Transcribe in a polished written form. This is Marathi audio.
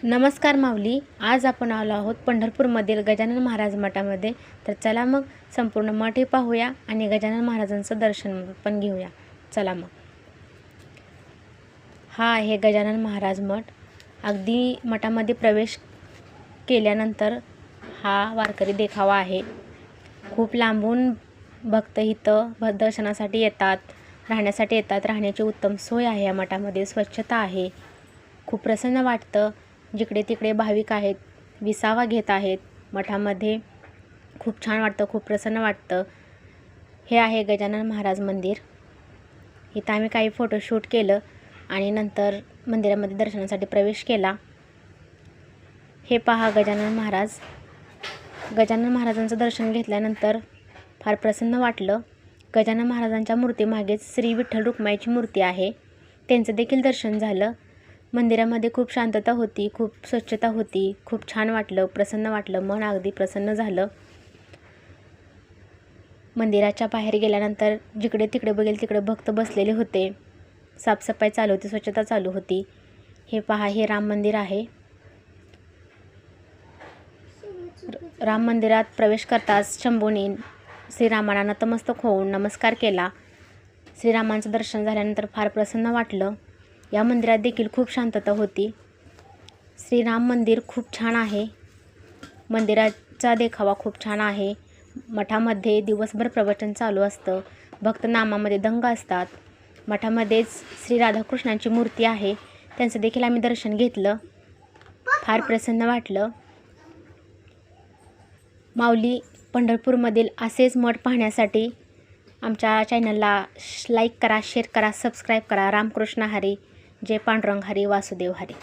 नमस्कार माऊली. आज आपण आलो आहोत पंढरपूरमधील गजानन महाराज मठामध्ये. तर चला मग संपूर्ण मठही पाहूया आणि गजानन महाराजांचं दर्शन पण घेऊया. चला मग. हा आहे गजानन महाराज मठ. अगदी मठामध्ये प्रवेश केल्यानंतर हा वारकरी देखावा आहे. खूप लांबून भक्त इथं दर्शनासाठी येतात, राहण्यासाठी येतात. राहण्याची उत्तम सोय आहे या मठामध्ये. स्वच्छता आहे. खूप प्रसन्न वाटतं. जिकडे तिकडे भाविक आहेत, विसावा घेत आहेत मठामध्ये. खूप छान वाटतं, खूप प्रसन्न वाटतं. हे आहे गजानन महाराज मंदिर. इथं आम्ही काही फोटोशूट केलं आणि नंतर मंदिरामध्ये दर्शनासाठी प्रवेश केला. हे पहा गजानन महाराज. गजानन महाराजांचं दर्शन घेतल्यानंतर फार प्रसन्न वाटलं. गजानन महाराजांच्या मूर्तीमागेच श्री विठ्ठल रुक्माईची मूर्ती आहे. त्यांचं देखील दर्शन झालं. मंदिरामध्ये खूप शांतता होती, खूप स्वच्छता होती. खूप छान वाटलं, प्रसन्न वाटलं. मन अगदी प्रसन्न झालं. मंदिराच्या बाहेर गेल्यानंतर जिकडे तिकडे बघेल तिकडे भक्त बसलेले होते. साफसफाई चालू होती, स्वच्छता चालू होती. हे पहा, हे राम मंदिर आहे. राम मंदिरात प्रवेश करताच शंभूने श्रीरामांना नतमस्तक होऊन नमस्कार केला. श्रीरामांचं दर्शन झाल्यानंतर फार प्रसन्न वाटलं. या मंदिरात देखील खूप शांतता होती. श्रीराम मंदिर खूप छान आहे. मंदिराचा देखावा खूप छान आहे. मठामध्ये दिवसभर प्रवचन चालू असतं. भक्त नामामध्ये दंग असतात. मठामध्येच श्री राधाकृष्णांची मूर्ती आहे. त्यांचं देखील आम्ही दर्शन घेतलं. फार प्रसन्न वाटलं. माऊली, पंढरपूरमधील असेच मठ पाहण्यासाठी आमच्या चॅनलला लाईक करा, शेअर करा, सबस्क्राईब करा. रामकृष्ण हरी. जय पांडुरंग हरी, वासुदेव हरी.